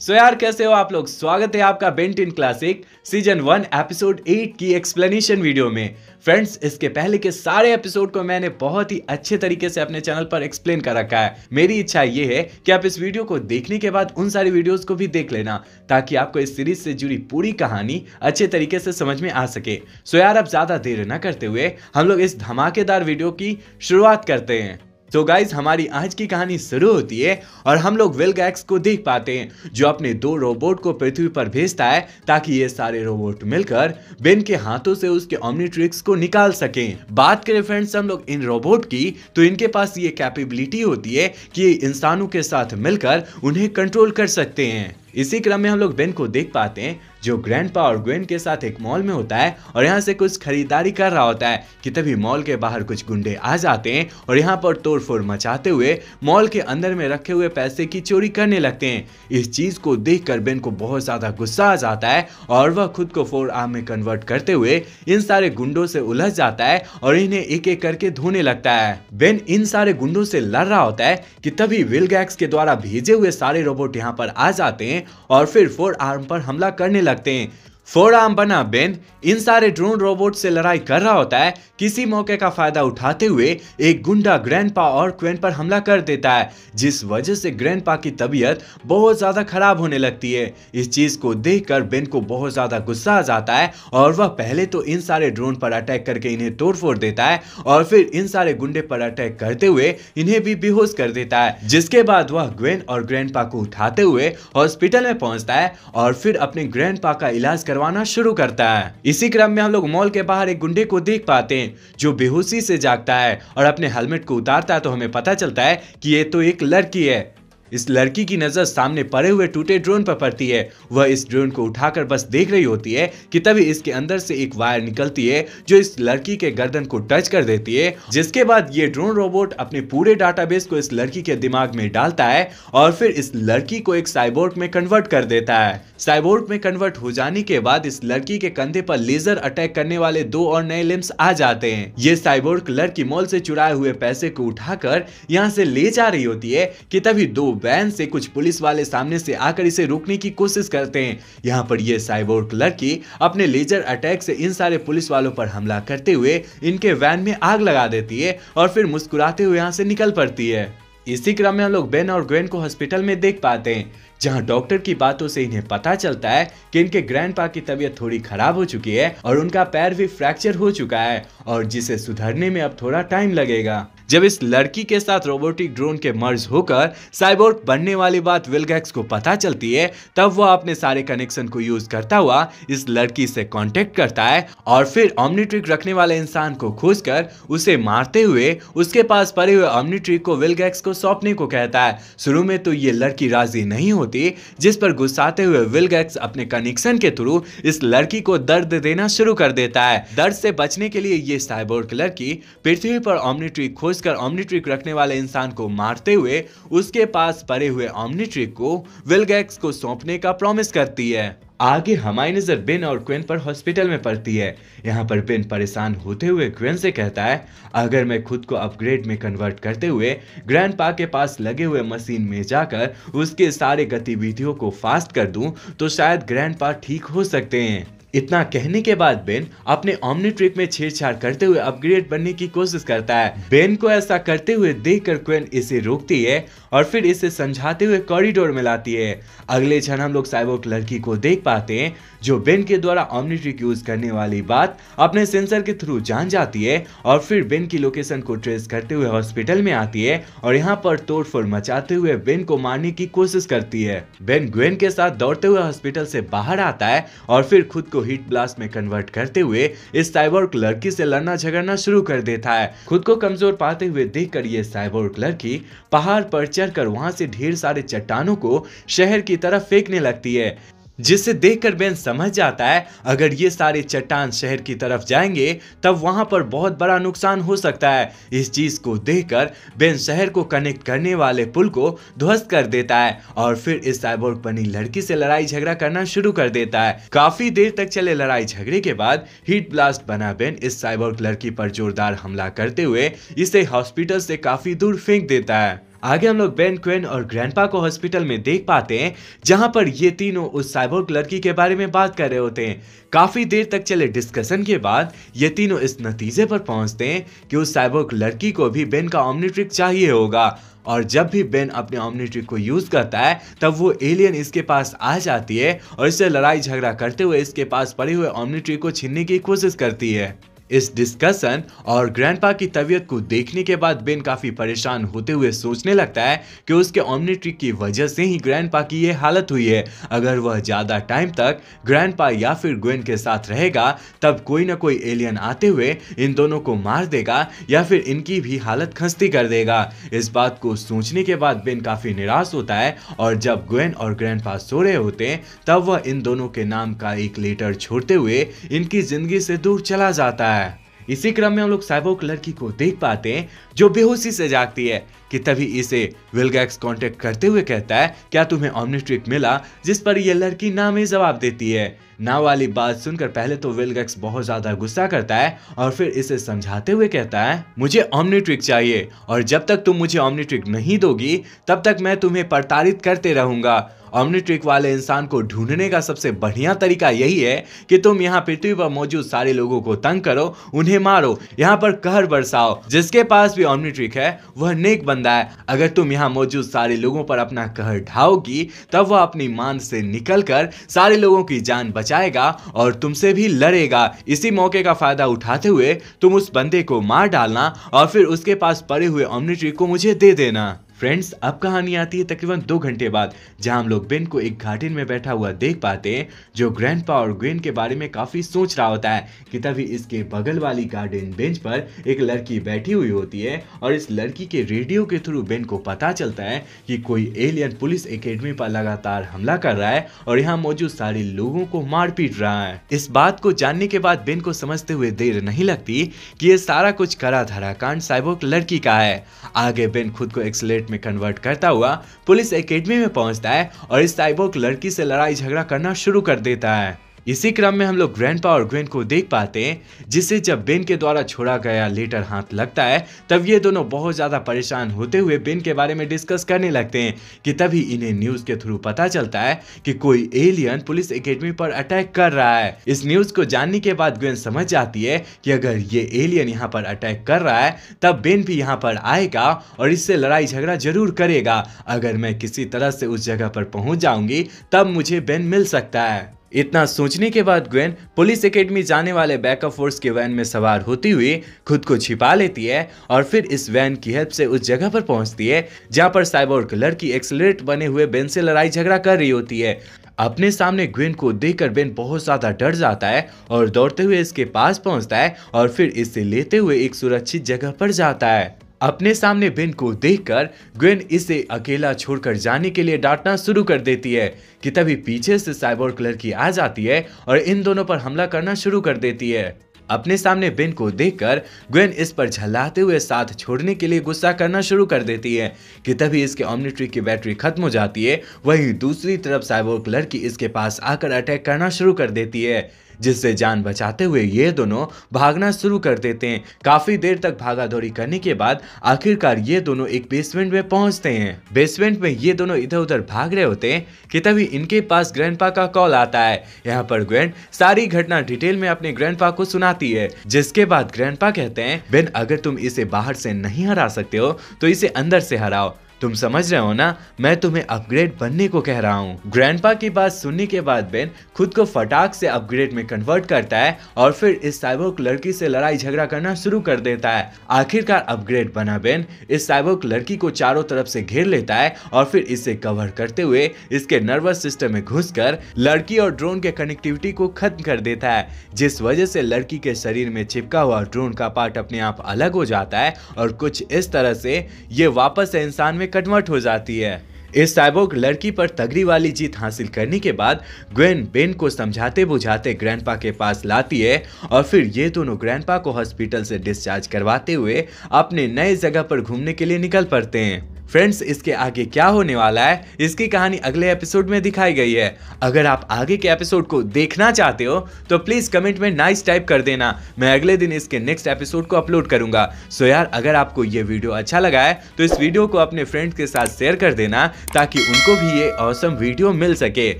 सो यार कैसे हो आप लोग। स्वागत है आपका बेन 10 क्लासिक सीजन 1 एपिसोड 8 की एक्सप्लेनेशन वीडियो में। फ्रेंड्स, इसके पहले के सारे एपिसोड को मैंने बहुत ही अच्छे तरीके से अपने चैनल पर एक्सप्लेन कर रखा है। मेरी इच्छा ये है कि आप इस वीडियो को देखने के बाद उन सारी वीडियोस को भी देख लेना, ताकि आपको इस सीरीज से जुड़ी पूरी कहानी अच्छे तरीके से समझ में आ सके। सो यार अब ज्यादा देर न करते हुए हम लोग इस धमाकेदार वीडियो की शुरुआत करते हैं। तो गाइज हमारी आज की कहानी शुरू होती है और हम लोग विलगैक्स को देख पाते हैं, जो अपने 2 रोबोट को पृथ्वी पर भेजता है ताकि ये सारे रोबोट मिलकर बेन के हाथों से उसके ओमनीट्रिक्स को निकाल सकें। बात करें फ्रेंड्स हम लोग इन रोबोट की, तो इनके पास ये कैपेबिलिटी होती है कि ये इंसानों के साथ मिलकर उन्हें कंट्रोल कर सकते हैं। इसी क्रम में हम लोग बेन को देख पाते हैं जो ग्रैंडपा और ग्वेन के साथ एक मॉल में होता है और यहाँ से कुछ खरीदारी कर रहा होता है कि तभी मॉल के बाहर कुछ गुंडे आ जाते हैं और यहाँ पर तोड़फोड़ मचाते हुए मॉल के अंदर में रखे हुए पैसे की चोरी करने लगते हैं। इस चीज को देखकर बेन को बहुत ज्यादा गुस्सा आ जाता है और वह खुद को 4 आर्म में कन्वर्ट करते हुए इन सारे गुंडों से उलझ जाता है और इन्हें एक एक करके धोने लगता है। बेन इन सारे गुंडों से लड़ रहा होता है कि तभी विलगैक्स के द्वारा भेजे हुए सारे रोबोट यहाँ पर आ जाते हैं और फिर 4 आर्म पर हमला करने लगते हैं। 4 आर्म बना बेन इन सारे ड्रोन रोबोट से लड़ाई कर रहा होता है। किसी मौके का फायदा उठाते हुए एक गुंडा ग्रैंडपा और क्वेन पर हमला कर देता है, जिस वजह से ग्रैंडपा की तबीयत बहुत ज्यादा खराब होने लगती है। इस चीज को देखकर बेन को बहुत ज्यादा गुस्सा आ जाता है और वह पहले तो इन सारे ड्रोन पर अटैक करके इन्हें तोड़फोड़ देता है और फिर इन सारे गुंडे पर अटैक करते हुए इन्हें भी बेहोश कर देता है। जिसके बाद वह ग्वेन और ग्रैंडपा को उठाते हुए हॉस्पिटल में पहुंचता है और फिर अपने ग्रैंडपा का इलाज करवाना शुरू करता है। इसी क्रम में हम लोग मॉल के बाहर एक गुंडे को देख पाते हैं जो बेहोशी से जागता है और अपने हेलमेट को उतारता है, तो हमें पता चलता है कि ये तो एक लड़की है। इस लड़की की नजर सामने पड़े हुए टूटे ड्रोन पर पड़ती है। वह इस ड्रोन को उठाकर बस देख रही होती है कि तभी इसके अंदर से एक वायर निकलती है जो इस लड़की के गर्दन को टच कर देती है। जिसके बाद ये ड्रोन रोबोट अपने पूरे डाटाबेस को इस लड़की के दिमाग में डालता है और फिर इस लड़की को एक साइबोर्ग में कन्वर्ट कर देता है। साइबोर्ग में कन्वर्ट हो जाने के बाद इस लड़की के कंधे पर लेजर अटैक करने वाले 2 और नए लिम्स आ जाते हैं। ये साइबोर्ग लड़की मॉल से चुराए हुए पैसे को उठाकर यहाँ से ले जा रही होती है कि तभी 2 वैन से कुछ पुलिस वाले सामने से आकर इसे रोकने की कोशिश करते हैं। यहाँ पर ये साइबोर्ग लड़की अपने लेजर अटैक से इन सारे पुलिस वालों पर हमला करते हुए इनके वैन में आग लगा देती है और फिर मुस्कुराते हुए यहाँ से निकल पड़ती है। इसी क्रम में हम लोग बेन और ग्वेन को हॉस्पिटल में देख पाते हैं, जहां डॉक्टर की बातों से इन्हें पता चलता है कि इनके ग्रैंडपा की तबीयत थोड़ी खराब हो चुकी है और उनका पैर भी फ्रैक्चर हो चुका है और जिसे सुधरने में अब थोड़ा टाइम लगेगा। जब इस लड़की के साथ रोबोटिक ड्रोन के मर्ज होकर साइबोर्ग बनने वाली बात विलगैक्स को पता चलती है, तब वह अपने सारे कनेक्शन को यूज करता हुआ इस लड़की से कांटेक्ट करता है और फिर ओमनीट्रिक रखने वाले इंसान को खोजकर उसे मारते हुए उसके पास पड़े हुए ओमनीट्रिक को विलगैक्स को सौंपने को कहता है। शुरू में तो ये लड़की राजी नहीं होती, जिस पर गुस्साते हुए विलगैक्स अपने कनेक्शन के थ्रू इस लड़की को दर्द देना शुरू कर देता है। दर्द से बचने के लिए ये साइबोर्ग लड़की पृथ्वी पर ओमनीट्रिक खोजकर ओमनीट्रिक रखने वाले इंसान को मारते हुए उसके पास पड़े हुए ओमनीट्रिक को विलगैक्स को सौंपने का प्रॉमिस करती है। आगे हमारी नजर बेन और क्वेन पर हॉस्पिटल में पड़ती है। यहाँ पर बेन परेशान होते हुए क्वेन से कहता है, अगर मैं खुद को अपग्रेड में कन्वर्ट करते हुए ग्रैंडपा के पास लगे हुए मशीन में जाकर उसके सारे गतिविधियों को फास्ट कर दूं तो शायद ग्रैंडपा ठीक हो सकते हैं। इतना कहने के बाद बेन अपने ओमनीट्रिक में छेड़छाड़ करते हुए अपग्रेड बनने की कोशिश करता है। बेन को ऐसा करते हुए देखकर क्वेन इसे रोकती है और फिर इसे समझाते हुए कॉरिडोर में लाती है। अगले क्षण हम लोग साइबोर्ग लड़की को देख पाते हैं जो बेन के द्वारा ओमनीट्रिक यूज करने वाली बात अपने सेंसर के थ्रू जान जाती है और फिर बेन की लोकेशन को ट्रेस करते हुए हॉस्पिटल में आती है और यहाँ पर तोड़फोड़ मचाते हुए बेन को मारने की कोशिश करती है। बेन ग्वेन के साथ दौड़ते हुए हॉस्पिटल से बाहर आता है और फिर खुद को हीट ब्लास्ट में कन्वर्ट करते हुए इस साइबोर्ग लड़की से लड़ना झगड़ना शुरू कर देता है। खुद को कमजोर पाते हुए देखकर ये साइबोर्ग लड़की पहाड़ पर चढ़कर वहां से ढेर सारे चट्टानों को शहर की तरफ फेंकने लगती है, जिसे देखकर बेन समझ जाता है अगर ये सारे चट्टान शहर की तरफ जाएंगे तब वहां पर बहुत बड़ा नुकसान हो सकता है। इस चीज को देखकर बेन शहर को कनेक्ट करने वाले पुल को ध्वस्त कर देता है और फिर इस साइबोर्ग बनी लड़की से लड़ाई झगड़ा करना शुरू कर देता है। काफी देर तक चले लड़ाई झगड़े के बाद हीट ब्लास्ट बना बेन इस साइबोर्ग लड़की पर जोरदार हमला करते हुए इसे हॉस्पिटल से काफी दूर फेंक देता है। आगे हम लोग बेन, ग्वेन और ग्रैंडपा को हॉस्पिटल में देख पाते हैं, जहां पर ये तीनों उस साइबोर्ग लड़की के बारे में बात कर रहे होते हैं। काफी देर तक चले डिस्कशन के बाद ये तीनों इस नतीजे पर पहुंचते हैं कि उस साइबोर्ग लड़की को भी बेन का ऑमनिट्रिक चाहिए होगा, और जब भी बेन अपने ऑमनिट्रिक को यूज करता है तब वो एलियन इसके पास आ जाती है और इससे लड़ाई झगड़ा करते हुए इसके पास पड़े हुए ऑमनिट्रिक को छीनने की कोशिश करती है। इस डिस्कशन और ग्रैंडपा की तबीयत को देखने के बाद बेन काफी परेशान होते हुए सोचने लगता है कि उसके ऑमनिट्रिक की वजह से ही ग्रैंडपा की ये हालत हुई है। अगर वह ज्यादा टाइम तक ग्रैंडपा या फिर ग्वेन के साथ रहेगा तब कोई ना कोई एलियन आते हुए इन दोनों को मार देगा या फिर इनकी भी हालत खस्ती कर देगा। इस बात को सोचने के बाद बेन काफी निराश होता है और जब ग्वेन और ग्रैंडपा सो रहे होते हैं तब वह इन दोनों के नाम का एक लेटर छोड़ते हुए इनकी जिंदगी से दूर चला जाता है। इसी क्रम में हम लोग साइबोर्ग लड़की को देख पाते हैं जो बेहोशी से जागती है कि तभी इसे विल्गैक्स कांटेक्ट करते हुए कहता है, क्या तुम्हें ऑमनिट्रिक मिला? जिस पर यह लड़की ना में जवाब देती है। ना वाली बात सुनकर पहले तो विल्गैक्स बहुत ज्यादा गुस्सा करता है और फिर इसे समझाते हुए कहता है, मुझे ऑमनिट्रिक चाहिए और जब तक तुम मुझे ऑमनिट्रिक नहीं दोगी तब तक मैं तुम्हें प्रताड़ित करते रहूंगा। ऑमनिट्रिक वाले इंसान को ढूंढने का सबसे बढ़िया तरीका यही है कि तुम यहाँ पृथ्वी पर मौजूद सारे लोगों को तंग करो, उन्हें मारो, यहाँ पर कहर बरसाओ। जिसके पास भी ऑमनिट्रिक है वह नेक बंदा है। अगर तुम यहाँ मौजूद सारे लोगों पर अपना कहर ढाओगी तब वह अपनी मान से निकलकर सारे लोगों की जान बचाएगा और तुमसे भी लड़ेगा। इसी मौके का फायदा उठाते हुए तुम उस बंदे को मार डालना और फिर उसके पास पड़े हुए ऑमनिट्रिक को मुझे दे देना। फ्रेंड्स, अब कहानी आती है तकरीबन 2 घंटे बाद, जहां हम लोग बेन को एक गार्डन में बैठा हुआ देख पाते हैं जो ग्रैंडपा और ग्वेन के बारे में काफी सोच रहा होता है कि तभी इसके बगल वाली गार्डन बेंच पर एक लड़की बैठी हुई होती है और इस लड़की के रेडियो के थ्रू बेन को पता चलता है कि कोई एलियन पुलिस एकेडमी पर लगातार हमला कर रहा है और यहाँ मौजूद सारे लोगों को मार पीट रहा है। इस बात को जानने के बाद बेन को समझते हुए देर नहीं लगती कि ये सारा कुछ करा धरा कांड साइबोर्ग लड़की का है। आगे बेन खुद को एक्सेलेरेट में कन्वर्ट करता हुआ पुलिस एकेडमी में पहुंचता है और इस साइबोर्ग लड़की से लड़ाई झगड़ा करना शुरू कर देता है। इसी क्रम में हम लोग ग्रैंडपा और ग्वेन को देख पाते हैं जिसे जब बेन के द्वारा छोड़ा गया लेटर हाथ लगता है तब ये दोनों बहुत ज्यादा परेशान होते हुए बेन के बारे में डिस्कस करने लगते हैं कि तभी इन्हें न्यूज के थ्रू पता चलता है कि कोई एलियन पुलिस एकेडमी पर अटैक कर रहा है। इस न्यूज को जानने के बाद ग्वेन समझ जाती है कि अगर ये एलियन यहाँ पर अटैक कर रहा है तब बेन भी यहाँ पर आएगा और इससे लड़ाई झगड़ा जरूर करेगा। अगर मैं किसी तरह से उस जगह पर पहुंच जाऊंगी तब मुझे बेन मिल सकता है। इतना सोचने के बाद ग्वेन पुलिस एकेडमी जाने वाले बैकअप फोर्स के वैन में सवार होती हुई खुद को छिपा लेती है और फिर इस वैन की हेल्प से उस जगह पर पहुंचती है जहां पर साइबोर्ग लड़की एक्सेलरेट बने हुए बेन से लड़ाई झगड़ा कर रही होती है। अपने सामने ग्वेन को देखकर बेन बहुत ज्यादा डर जाता है और दौड़ते हुए इसके पास पहुंचता है और फिर इसे लेते हुए एक सुरक्षित जगह पर जाता है। अपने सामने बेन को देखकर ग्वेन इसे अकेला छोड़कर जाने के लिए डांटना शुरू कर देती है कि तभी पीछे से साइबोर्ग लड़की आ जाती है और इन दोनों पर हमला करना शुरू कर देती है। अपने सामने बेन को देखकर ग्वेन इस पर झल्लाते हुए साथ छोड़ने के लिए गुस्सा करना शुरू कर देती है कि तभी इसके ऑमनिट्रिक की बैटरी खत्म हो जाती है। वहीं दूसरी तरफ साइबोर्ग लड़की इसके पास आकर अटैक करना शुरू कर देती है जिससे जान बचाते हुए ये दोनों भागना शुरू कर देते हैं। काफी देर तक भागा दौड़ी करने के बाद आखिरकार ये दोनों एक बेसमेंट में पहुंचते हैं। बेसमेंट में ये दोनों इधर उधर भाग रहे होते हैं कि तभी इनके पास ग्रैंडपा का कॉल आता है। यहाँ पर ग्वेन सारी घटना डिटेल में अपने ग्रैंडपा को सुनाती है, जिसके बाद ग्रैंडपा कहते हैं, बेन अगर तुम इसे बाहर से नहीं हरा सकते हो तो इसे अंदर से हराओ। तुम समझ रहे हो ना, मैं तुम्हें अपग्रेड बनने को कह रहा हूँ। ग्रैंडपा की बात सुनने के बाद बेन खुद को फटाक से अपग्रेड में कन्वर्ट करता है और फिर इस साइबोर्ग लड़की से लड़ाई झगड़ा करना शुरू कर देता है। आखिरकार अपग्रेड बना बेन इस साइबोर्ग लड़की को चारों तरफ से घेर लेता है और फिर इसे कवर करते हुए इसके नर्वस सिस्टम में घुसकर लड़की और ड्रोन के कनेक्टिविटी को खत्म कर देता है, जिस वजह से लड़की के शरीर में चिपका हुआ ड्रोन का पार्ट अपने आप अलग हो जाता है और कुछ इस तरह से ये वापस से इंसान में कन्वर्ट हो जाती है। इस साइबोर्ग लड़की पर तगड़ी वाली जीत हासिल करने के बाद ग्वेन बेन को समझाते बुझाते ग्रैंडपा के पास लाती है और फिर ये दोनों ग्रैंडपा को हॉस्पिटल से डिस्चार्ज करवाते हुए अपने नए जगह पर घूमने के लिए निकल पड़ते हैं। फ्रेंड्स इसके आगे क्या होने वाला है इसकी कहानी अगले एपिसोड में दिखाई गई है। अगर आप आगे के एपिसोड को देखना चाहते हो तो प्लीज कमेंट में नाइस टाइप कर देना, मैं अगले दिन इसके नेक्स्ट एपिसोड को अपलोड करूंगा। सो यार अगर आपको ये वीडियो अच्छा लगा है तो इस वीडियो को अपने फ्रेंड्स के साथ शेयर कर देना ताकि उनको भी ये ऑसम वीडियो मिल सके।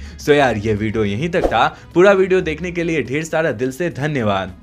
सो यार ये वीडियो यहीं तक था। पूरा वीडियो देखने के लिए ढेर सारा दिल से धन्यवाद।